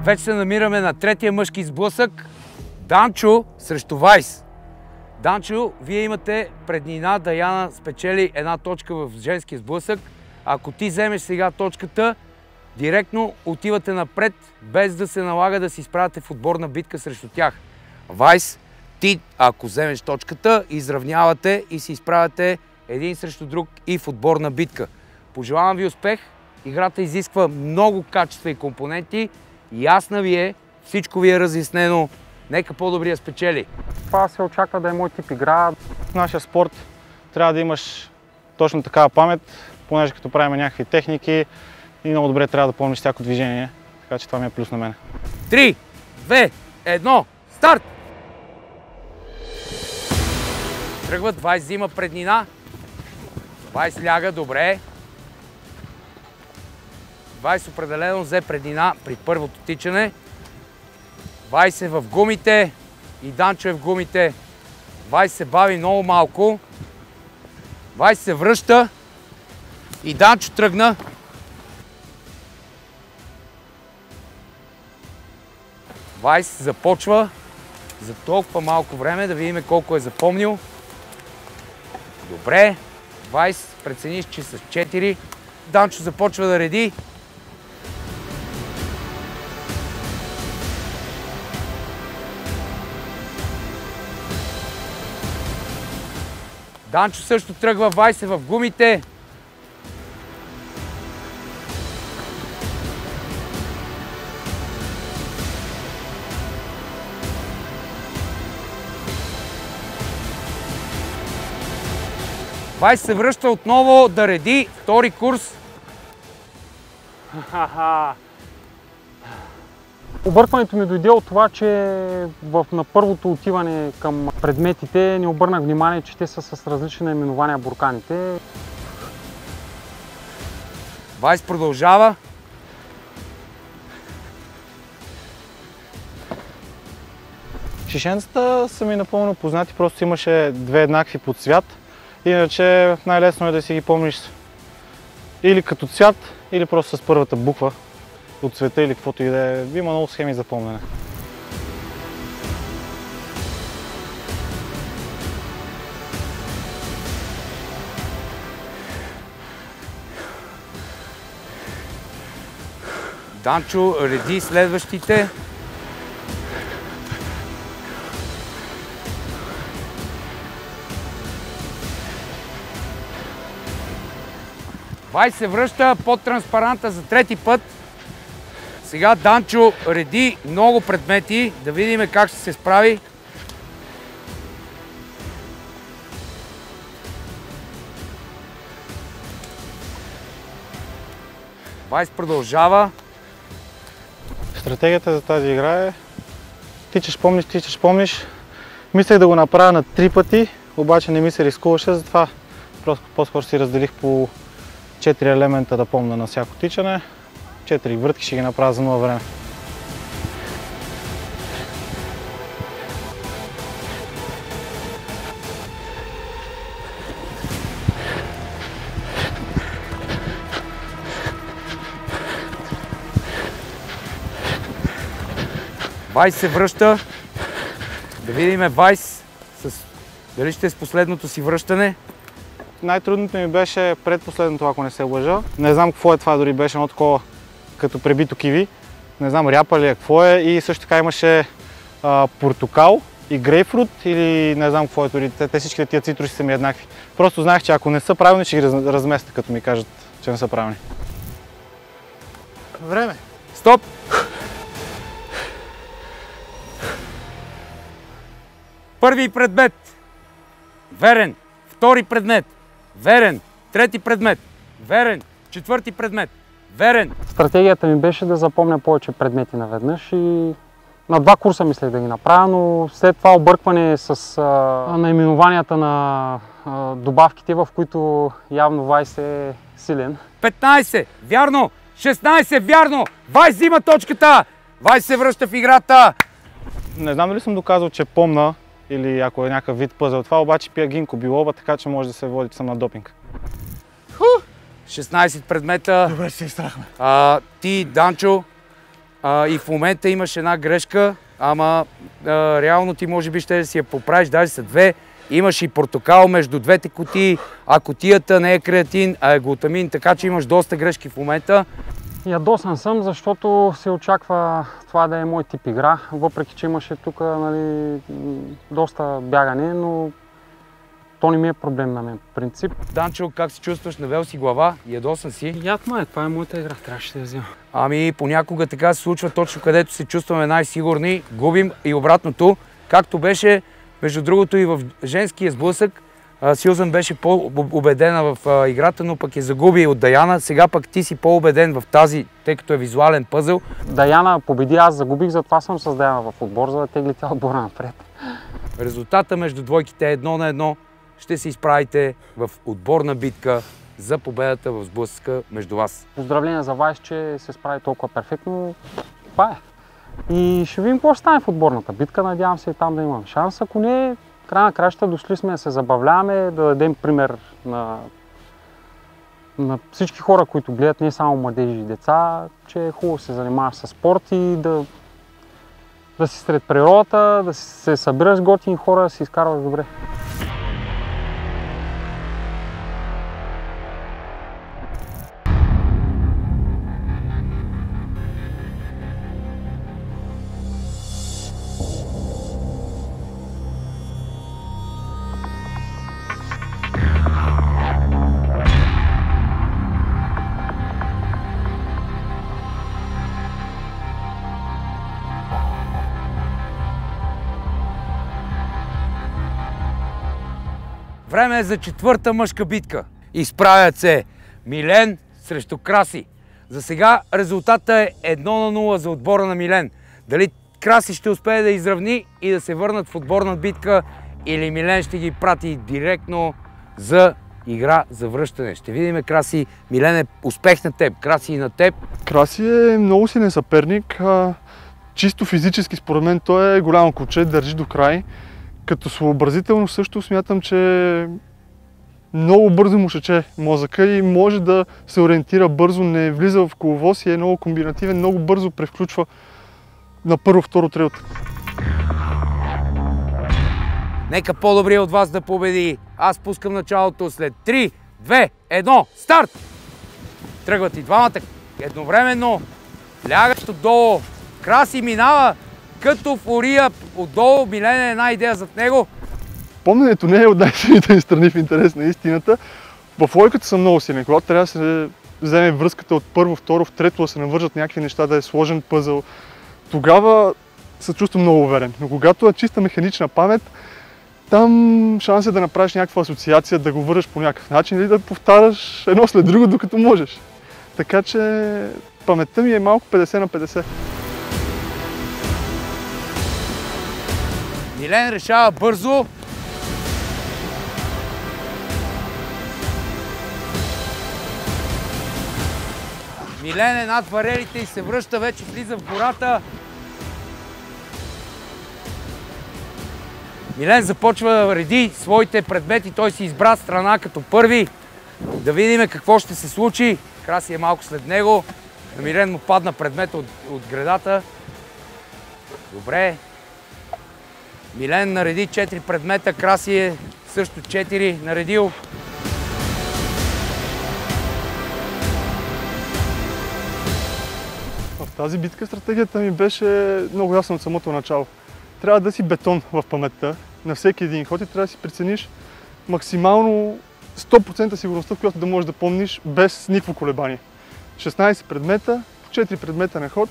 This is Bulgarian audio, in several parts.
Вече се намираме на третия мъжки сблъсък. Данчо срещу Вайс. Данчо, вие имате преднина. Даяна спечели една точка в женския сблъсък. Ако ти вземеш сега точката, директно отивате напред, без да се налага да си изправяте в отборна битка срещу тях. Вайс, ти, ако вземеш точката, изравнявате и се изправяте един срещу друг и в отборна битка. Пожелавам ви успех. Играта изисква много качества и компоненти. Ясна ви е, всичко ви е разяснено. Нека по-добрия спечели. Това се очаква да е мой тип игра. В нашия спорт трябва да имаш точно такава памет, понеже като правим някакви техники и много добре трябва да помниш всяко движение. Така че това ми е плюс на мен. 3, 2, 1, старт! Тръгват, Вайс взима преднина. Вайс ляга, добре. Вайс определено взе преднина при първото тичане. Вайс е в гумите и Данчо е в гумите. Вайс се бави много малко. Вайс се връща и Данчо тръгна. Вайс започва за толкова малко време, да видим колко е запомнил. Добре. Вайс прецениш, че с 4. Данчо започва да реди. Данчо също тръгва, Вайс е в гумите. Вайс се връща отново да реди втори курс. Объркването ми дойде от това, че на първото отиване към предметите не обърнах внимание, че те са с различни наименования бурканите. Вайс продължава. Шишенцата са ми напълно познати, просто имаше две еднакви по цвят. Иначе най-лесно е да си ги помниш или като цвят, или просто с първата буква от цвета или каквото и да е. Има много схеми за помнене. Данчо реди следващите. Вайс се връща под транспаранта за трети път. Сега Данчо реди много предмети. Да видим как ще се справи. Вайс продължава. Стратегията за тази игра е тичаш, помниш. Мислех да го направя на 3 пъти, обаче не ми се рискуваше, затова просто по-скоро си разделих по 4 елемента да помня на всяко тичане. 4 въртки ще ги направя за 0 време. Вайс се връща. Да видим Вайс дали ще е с последното си връщане. Най-трудното ми беше предпоследното, ако не се лъжа. Не знам какво е това, дори беше едно такова като пребито киви. Не знам ряпа ли е, какво е. И също така имаше портокал и грейпфрут или не знам какво е дори. Те всичките тия цитруси са ми еднакви. Просто знаех, че ако не са правилни, ще ги разместя, като ми кажат, че не са правилни. Време. Стоп! Първи предмет. Верен. Втори предмет. Верен. Трети предмет. Верен. Четвърти предмет. Верен. Стратегията ми беше да запомня повече предмети наведнъж и на 2 курса мислех да ги направя, но след това объркване с наименованията на добавките, в които явно Вайс е силен. 15. Вярно. 16. Вярно. Вайс взима точката. Вайс се връща в играта. Не знам дали съм доказал, че помна или ако е някакъв вид пъзъл. Това обаче пия гинко билоба, така че може да се води, че съм на допинг. 16 предмета. Добре, се изстрахме. Ти, Данчо, И в момента имаш една грешка, ама реално ти може би ще да си я поправиш, даже са две. Имаш и портокал между двете кутии, а кутията не е креатин, а е глутамин, така че имаш доста грешки в момента. Ядосан съм, защото се очаква това да е мой тип игра, въпреки че имаше тук, нали, доста бягане, но то не ми е проблем на мен, по принцип. Данчо, как се чувстваш? Навел си глава, ядосан си. Ядма това е моята игра, трябваше да я взема. Ами понякога така се случва, точно където се чувстваме най-сигурни, губим и обратното. Както беше, между другото и в женския сблъсък, Сюзан беше по-убедена в играта, но пък я загуби от Даяна. Сега пък ти си по-убеден в тази, тъй като е визуален пъзъл. Даяна победи, аз загубих, затова съм с Даяна в отбор, за да тегли тя отбора напред. Резултата между двойките е 1-1. Ще се изправите в отборна битка за победата в сблъсъка между вас. Поздравления за Вайс, че се справи толкова перфектно. Това е. И ще видим какво ще стане в отборната битка. Надявам се и там да имам шанс. Ако не, края на кращата дошли сме да се забавляваме, да дадем пример на всички хора, които гледат, не само младежи и деца, че е хубаво да се занимаваш с спорт и да си сред природата, да се събираш с готини хора, да си изкарваш добре. Време е за четвърта мъжка битка. Изправят се Милен срещу Краси. За сега резултатът е 1-0 за отбора на Милен. Дали Краси ще успее да изравни и да се върнат в отборна битка, или Милен ще ги прати директно за игра за връщане. Ще видим, Краси. Милен е успех на теб. Краси и на теб. Краси е много силен съперник. Чисто физически, според мен, той е голямо куче, държи до край. Като съобразително също смятам, че много бързо му шече мозъка и може да се ориентира бързо, не влиза в коловоз и е много комбинативен, много бързо превключва на първо, второ, трето. Нека по-добрия от вас да победи. Аз пускам началото след 3, 2, 1, старт! Тръгват и двамата едновременно, лягащ отдолу. Краси минава като фурия отдолу, Милен е една идея зад него. Помненето не е от най-силните ни страни в интерес на истината. В лойката съм много силен. Когато трябва да се вземе връзката от първо, второ, в трето, да се навържат някакви неща, да е сложен пъзъл, тогава се чувствам много уверен. Но когато е чиста механична памет, там шанс е да направиш някаква асоциация, да го върнеш по някакъв начин или да повтаряш едно след друго, докато можеш. Така че паметта ми е малко 50 на 50. Милен решава бързо. Милен е над барелите и се връща, вече влиза в гората. Милен започва да реди своите предмети, той си избра страна като първи. Да видим какво ще се случи. Краси е малко след него. На Милен му падна предмет от гредата. Добре. Милен нареди 4 предмета, Краси е също 4 наредил. В тази битка стратегията ми беше много ясна от самото начало. Трябва да си бетон в паметта на всеки един ход и трябва да си прецениш максимално 100% сигурността, в която да можеш да помниш без никакво колебание. 16 предмета, 4 предмета на ход,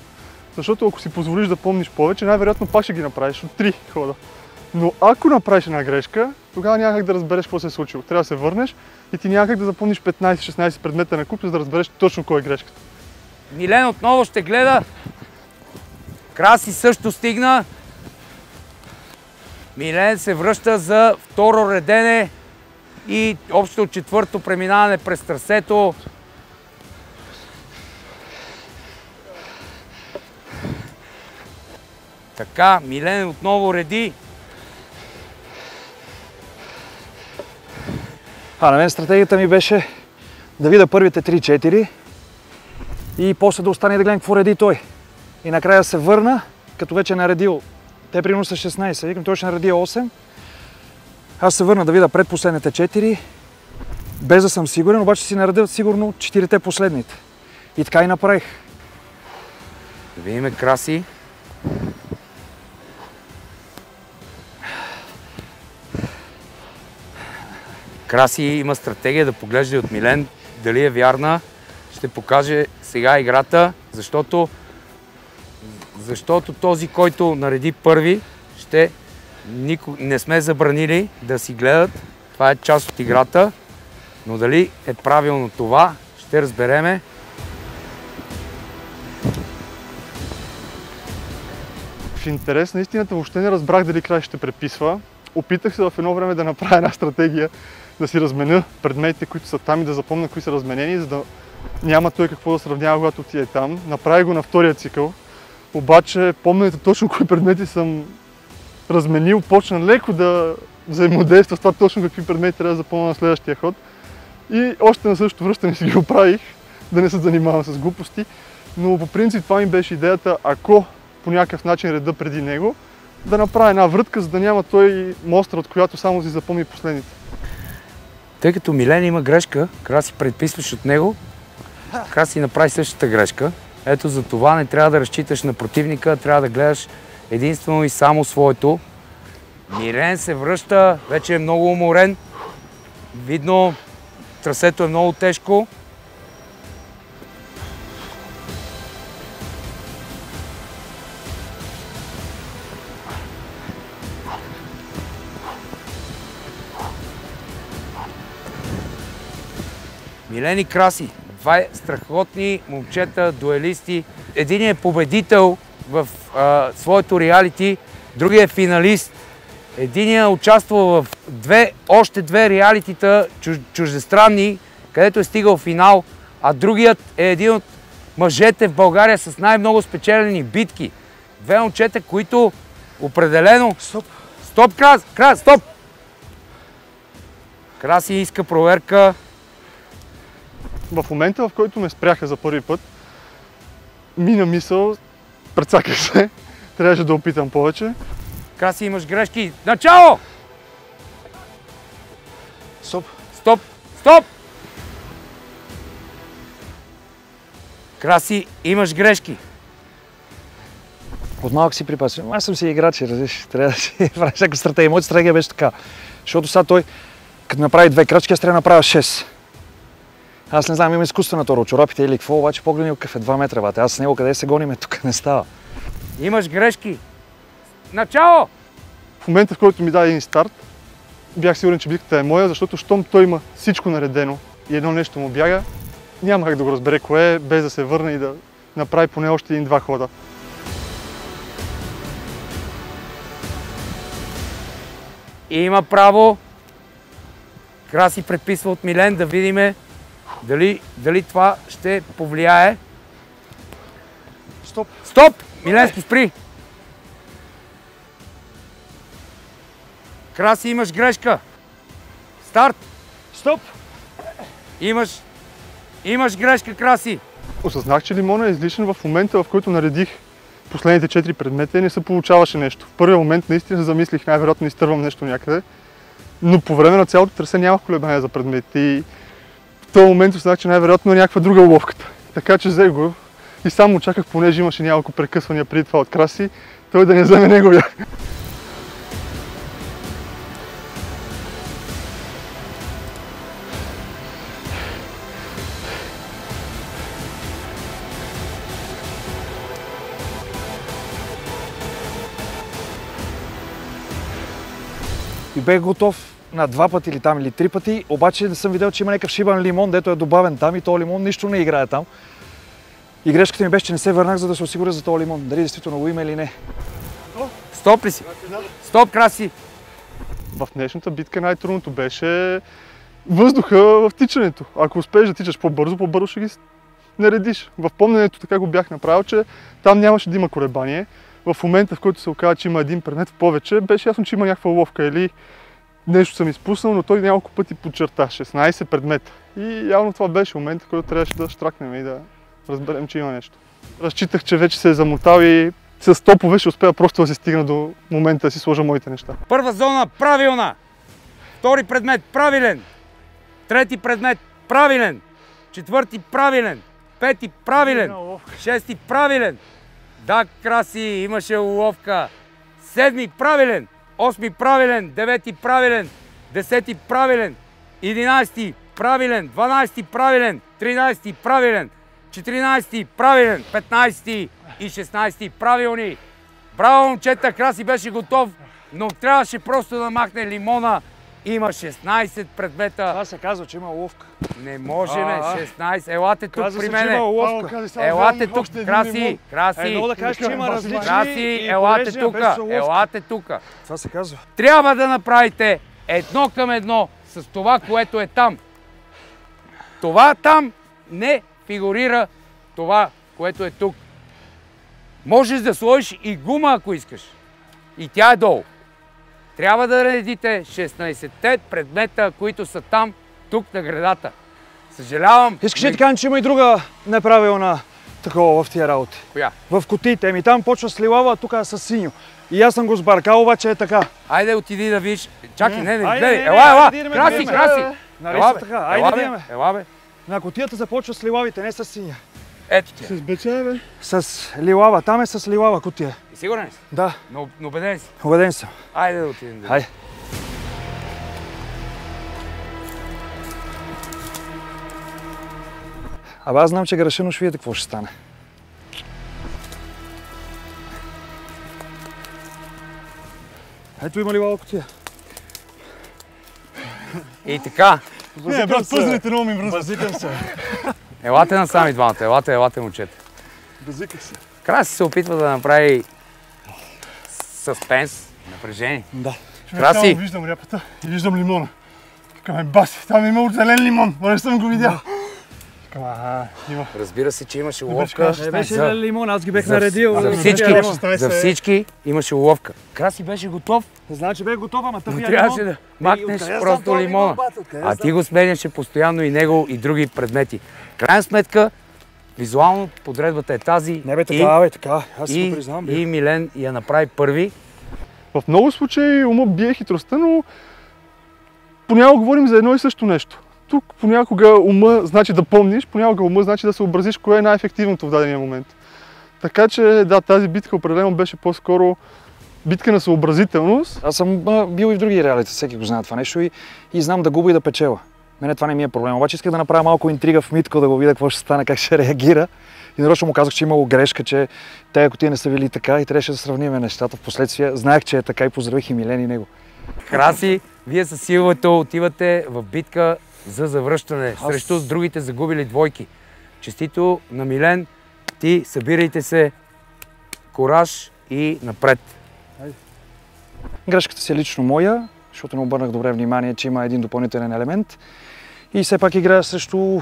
защото ако си позволиш да помниш повече, най-вероятно пак ще ги направиш от 3 хода. Но ако направиш една грешка, тогава няма как да разбереш какво се е случило. Трябва да се върнеш и ти няма как да запомниш 15-16 предмета на куп, за да разбереш точно кой е грешката. Милен отново ще гледа. Краси също стигна. Милен се връща за второ редене и общо четвърто преминаване през трасето. Така, Милен отново реди. На мен стратегията ми беше да видя първите 3-4 и после да остане да гледам какво реди той. и накрая се върна, като вече е наредил. Те примерно са 16, викам, той ще нареди 8. Аз се върна да видя предпоследните 4, без да съм сигурен, обаче си наредил сигурно 4-те последните. И така и направих. Да видим Краси. Краси има стратегия да поглежда от Милен. Дали е вярна, ще покаже сега играта, защото този, който нареди първи, не сме забранили да си гледат. Това е част от играта, но дали е правилно това, ще разбереме. В интерес на истината въобще не разбрах дали Краси ще преписва. Опитах се в едно време да направя една стратегия, да си разменя предметите, които са там и да запомня кои са разменени, за да няма той какво да сравнява, когато отиде там. Направих го на втория цикъл, обаче помнете точно кои предмети съм разменил, почна леко да взаимодейства с това точно какви предмети трябва да запомня на следващия ход. И още на същото връщане си ги оправих, да не се занимавам с глупости. Но по принцип това ми беше идеята, ако по някакъв начин реда преди него, да направя една врътка, за да няма той мостра, от която само си запомни последните. Тъй като Милен има грешка, Краси предписваш от него, Краси направи същата грешка. Ето за това не трябва да разчиташ на противника, трябва да гледаш единствено и само своето. Милен се връща, вече е много уморен. Видно, трасето е много тежко. Милен и Краси, два страхотни момчета, дуелисти. Единият е победител в своето реалити, другият е финалист. Единият участвал в още две реалитита чуждестранни, където е стигал финал, а другият е един от мъжете в България с най-много спечелени битки. Две момчета, които определено... Стоп, стоп! Краси иска проверка. В момента, в който ме спряха за първи път, мина мисъл, прецаках се, трябваше да опитам повече. Краси, имаш грешки. Начало! Стоп! Краси, имаш грешки. От малък си припасвам. Аз съм си играч, разбираш. Трябва да си правиш някаква стратегия. Моята стратегия беше така. Защото сега той, като направи 2 крачки, аз трябва да направя 6. Аз не знам, има изкуство на торо, чорапите или какво, обаче погледни какъв е 2 метра, бате. Аз с него къде се гониме, тук не става. Имаш грешки. Начало! В момента, в който ми даде един старт, бях сигурен, че битката е моя, защото щом той има всичко наредено и едно нещо му бяга, няма как да го разбере кое е, без да се върне и да направи поне още 1-2 хода. Има право. Краси предписва от Милен, да видим дали това ще повлияе. Стоп! Миленски, спри! Краси, имаш грешка. Старт! Стоп! Имаш грешка, Краси. Осъзнах, че лимона е излишен в момента, в който наредих последните 4 предмета и не се получаваше нещо. В първия момент наистина се замислих, най-вероятно изтървам нещо някъде, но по време на цялото трасе нямах колебания за предметите и в този момент осъзнах, че най-вероятно е някаква друга уловката. Така че взех го и само чаках, понеже имаше няколко прекъсвания преди това от Краси, той да не вземе неговия. И бех готов на 2 пъти или 3 пъти, обаче не съм видял, че има някакъв шибан лимон, дето е добавен там и този лимон нищо не играе там. И грешката ми беше, че не се върнах, за да се осигуря за този лимон. Дали действително го има или не. Стоп ли си? Стоп, Краси! В днешната битка най-трудното беше въздуха в тичането. Ако успееш да тичаш по-бързо ще ги наредиш. В помненето така го бях направил, че там нямаше да има колебание. В момента, в който се оказа, че има един предмет в повече, беше ясно, че има някаква уловка или нещо съм изпуснал, но той няколко пъти подчерта 16 предмета. И явно това беше момента, в който трябваше да щракнем и да разберем, че има нещо. Разчитах, че вече се е замотал и с топове ще успея просто да се стигна до момента да си сложа моите неща. Първа зона правилна. Втори предмет правилен. Трети предмет правилен. Четвърти правилен. Пети правилен. Шести правилен. Да, Краси, имаше уловка. Седми правилен. Осми правилен. Девети правилен. Десети правилен. 11 правилен. 12 правилен. 13 правилен. 14 правилен. 15 и 16 правилни. Браво, момчета, Краси беше готов, но трябваше просто да махне лимона. Има 16 предмета. Това се казва, че има уловка. Не можем, 16. Елате тук Казва при се, че има мене. уловка. Елате тук, Краси, Едно да Краси. кажеш, че има различни Краси, и елате полезни, а тук, без уловка. елате тук. Това се казва. Трябва да направите едно към едно с това, което е там. Това там не фигурира това, което е тук. Можеш да сложиш и гума, ако искаш. И тя е долу. Трябва да наредите 16-те предмета, които са там, тук на гредата. Съжалявам. Искаш ли да кажа, че има и друга неправилна такова в тия работи? Коя? В кутиите. Там почва с лилава, а тук е с синьо. И аз съм го сбъркал, обаче е така. Айде отиди да видиш. Чакай, не, Айде, гледай. не, Ела. айде, идем, Краси, идем, Краси. Нали Ела, са бе. така? Айде да идеме. Ела, бе. На кутията започва с лилавите, не с синя. Ето ти. С бече, бе. С лилава. Там е с лилава кутия. Сигурен ли си? Да, Но убеден си. убеден съм. Айде да отидем. Да. Хайде. Абе, аз знам, че греша, но ще видите какво ще стане. Ето има лилава кутия. И така. Не, брат, пъзелите много ми мръзват. Базикам се. Елате насами двамата. Елате, момчета. Базиках се. Краси се опитва да направи съспенс, напрежение. Да. Краси. Виждам ряпата и виждам лимона. Викаме, баси, там има зелен лимон, но не съм го видял. Викам, има. Разбира се, че имаше беше уловка. краш. Беше За- лимон, аз ги бех за- наредил. За всички имаше уловка. Краси беше готов, Значи бех готов, ама но тъпия трябваше лимон. да махнеш просто лимона. А ти го сменяше постоянно и него и други предмети. Крайна сметка, визуално подредбата е тази. Не бе така, бе така. Аз си го признавам. И Милен я направи първи. В много случаи ума бие хитростта, но понякога говорим за едно и също нещо. Тук понякога ума значи да помниш, понякога ума значи да съобразиш кое е най-ефективното в дадения момент. Така че да, тази битка определено беше по-скоро битка на съобразителност. Аз съм бил и в други реалити, всеки го знае това нещо и знам да губя и да печела. Мене това не ми е проблем. Обаче исках да направя малко интрига в Митко, да го видя какво ще стане, как ще реагира. И нарочно му казах, че имало грешка, че те кутии не са били така и трябваше да сравним нещата. Впоследствие знаех, че е така и поздравих и Милен и него. Краси, вие със силвато отивате в битка за завръщане срещу другите загубили двойки. Честито на Милен, ти събирайте се, кураж и напред. Грешката си е лично моя, защото не обърнах добре внимание, че има един допълнителен елемент. И все пак играя срещу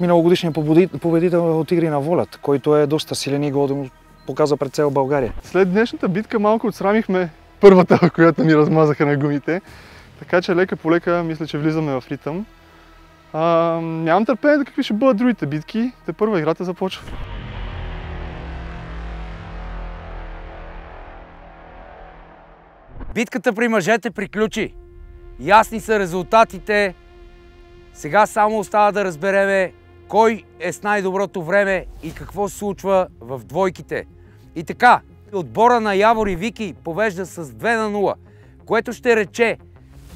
миналогодишния победител от Игри на волята, който е доста силен и да му показва пред цяла България. След днешната битка малко отсрамихме първата, която ни размазаха на гумите. Така че лека по лека мисля, че влизаме в ритъм. Нямам търпение да какви ще бъдат другите битки. Те първа играта започва. Битката при мъжете приключи. Ясни са резултатите. Сега само остава да разбереме кой е с най-доброто време и какво се случва в двойките. И така, отбора на Явор и Вики повежда с 2-0, което ще рече,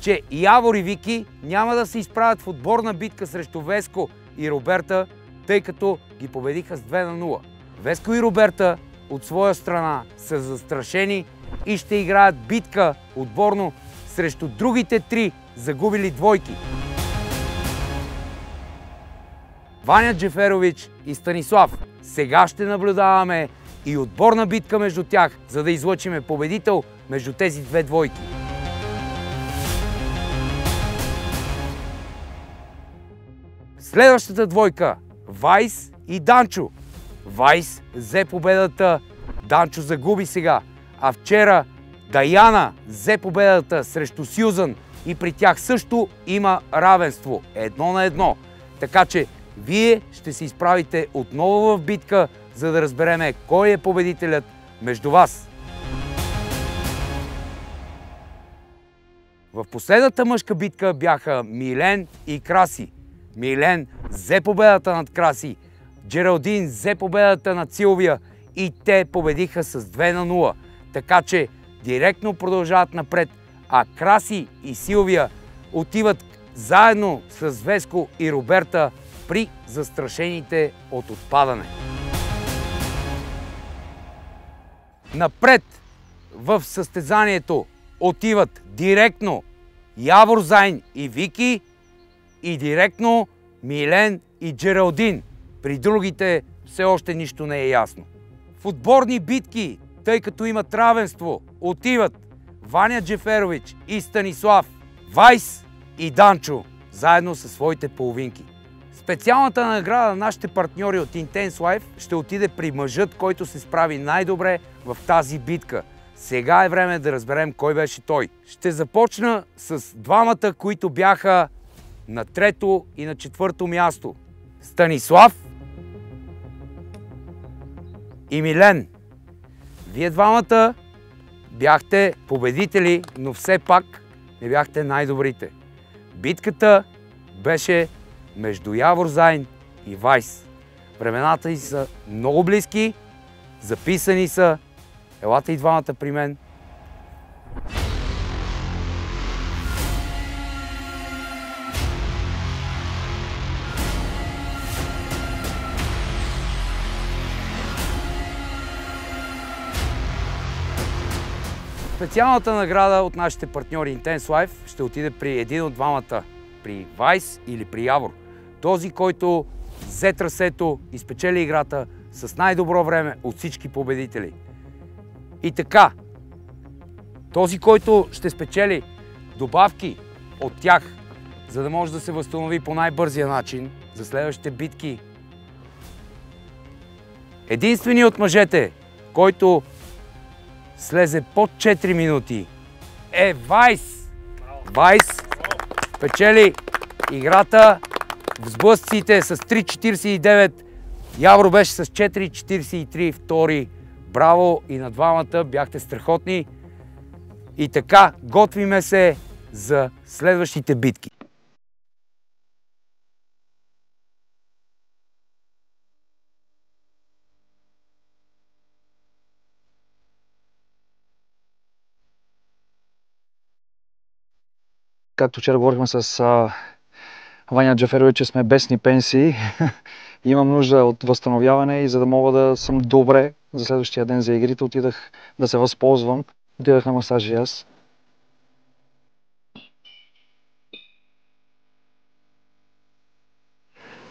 че Явор и Вики няма да се изправят в отборна битка срещу Веско и Роберта, тъй като ги победиха с 2-0. Веско и Роберта от своя страна са застрашени и ще играят битка отборно срещу другите три загубили двойки. Ваня Джеферович и Станислав. Сега ще наблюдаваме и отборна битка между тях, за да излъчиме победител между тези две двойки. Следващата двойка – Вайс и Данчо. Вайс взе победата, Данчо загуби сега, а вчера Даяна взе победата срещу Сюзан и при тях също има равенство 1-1. Така че вие ще се изправите отново в битка за да разбереме кой е победителят между вас. В последната мъжка битка бяха Милен и Краси. Милен взе победата над Краси, Джералдин взе победата над Силвия и те победиха с 2-0. Така че директно продължават напред, а Краси и Силвия отиват заедно с Веско и Роберта при застрашените от отпадане. Напред в състезанието отиват директно Явор Зайн и Вики и директно Милен и Джералдин. При другите все още нищо не е ясно. В отборни битки, тъй като имат равенство, отиват Ваня Джеферович и Станислав, Вайс и Данчо, заедно със своите половинки. Специалната награда на нашите партньори от Intense Life ще отиде при мъжът, който се справи най-добре в тази битка. Сега е време да разберем кой беше той. Ще започна с двамата, които бяха на трето и на четвърто място. Станислав и Милен. Вие двамата бяхте победители, но все пак не бяхте най-добрите. Битката беше между Явор Зайн и Вайс. Времената ѝ са много близки, записани са. Елате и двамата при мен. Специалната награда от нашите партньори Intense Life ще отиде при един от двамата, при Вайс или при Явор. Този, който взе трасето и спечели играта с най-добро време от всички победители. И така, този, който ще спечели добавки от тях, за да може да се възстанови по най-бързия начин за следващите битки. Единственият от мъжете, който слезе под 4 минути, е Вайс. Вайс спечели играта в сблъсъците с 3.49. Явор беше с 4.43 втори. Браво и на двамата, бяхте страхотни. И така, готвиме се за следващите битки. Както вчера говорихме с Ваня Джаферович, че сме бесни пенсии. Имам нужда от възстановяване и за да мога да съм добре за следващия ден за игрите, отидах да се възползвам. Отидах на масаж и аз.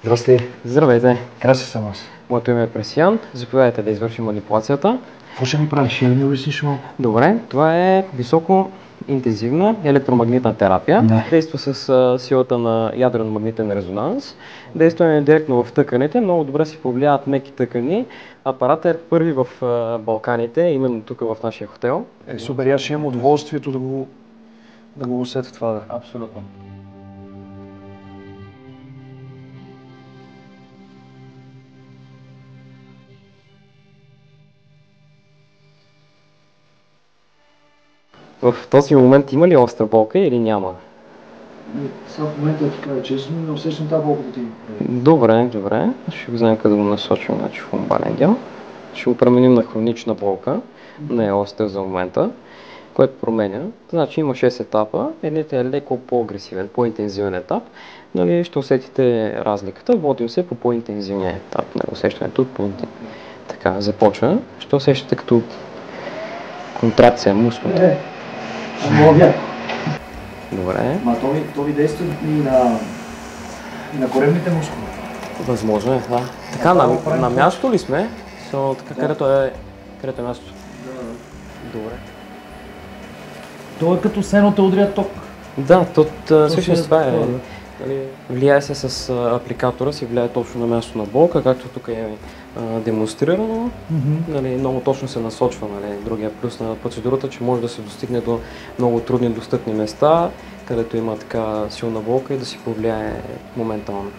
Здрасти. Здравейте. Краси съм аз. Моето име е Пресиян. Заповядайте да извършим манипулацията. Какво ще ми правиш? Ще ми обясниш малко? Добре, това е високо интензивна електромагнитна терапия. Да. Действа с силата на ядрено-магнитен резонанс. Действа директно в тъканите. Много добре си повлияват меки тъкани. Апаратът е първи в Балканите, именно тук в нашия хотел. Супер, аз ще имам удоволствието да го усетя това. Да. Абсолютно. В този момент има ли остра болка или няма? Сега в момента така честно, не усещам тази болка да ти. Добре. Ще го вземем къде го насочим, значи в ломбален дял. Ще го променим на хронична болка, не е остра за момента, което променя. Значи има 6 етапа, едните е леко по-агресивен, по-интензивен етап. Нали, ще усетите разликата, водим се по по-интензивния етап, нали, усещането така, започва. Ще усещате като контракция мускулите. Добре. Ма то ви действа и на коремните мускули. Възможно е, да. Така, на място ли сме? Така, където е място. Добре. То е като сено те удря ток. Да, всъщност това е. Влияе се с апликатора, си влияе точно на място на болка, както тук е демонстрирано. Много точно се насочва. Другия плюс на процедурата, че може да се достигне до много трудни достъпни места, където има така силна болка и да си повлияе моментално.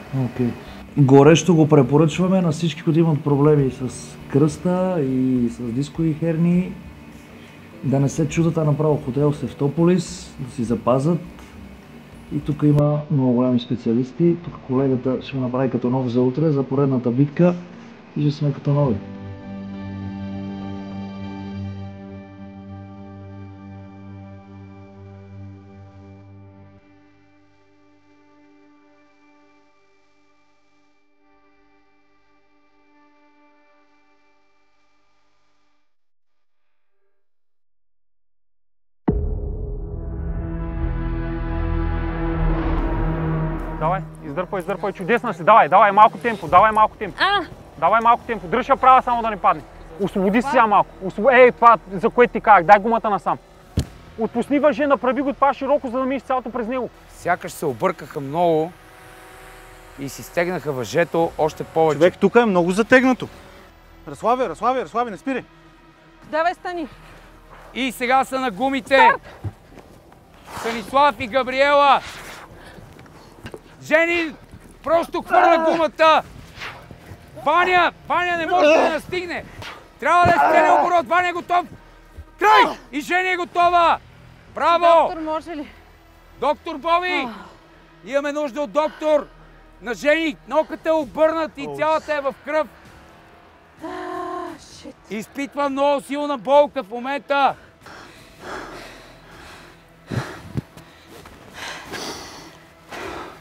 Горещо го препоръчваме на всички, които имат проблеми с кръста и с дискови хернии, да не се чудат, а направо хотел Севтополис, да си запазят. И тук има много големи специалисти. Тук колегата ще го направи като нов за утре, за поредната битка и ще сме като нови. Давай, издърпай, чудесна си, давай малко темпо, давай малко темпо, дръж я права само да не падне. Освободи си сега малко, това за което ти казах, дай гумата насам. Отпусни въже, направи го това широко, за да минеш цялото през него. Сякаш се объркаха много и си стегнаха въжето още повече. Човек, тук е много затегнато. Разслаби, не спирай. Давай, стани. И сега са на гумите. Станислав и Габриела. Жени, просто хвърля гумата. Ваня не може да настигне. Трябва да е спрене оборот. Ваня е готов. Край! И Жени е готова. Браво! Доктор, може ли? Доктор Боби! Имаме нужда от доктор. На Жени ноката е обърнат и цялата е в кръв. Изпитва много силна болка в момента.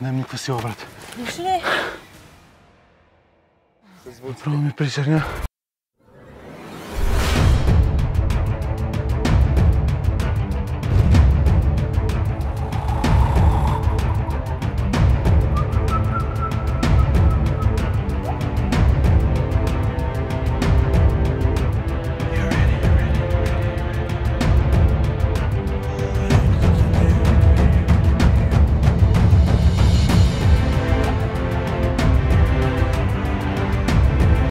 Нямам никаква сила, брат. Виж ли? Направо ми причерня.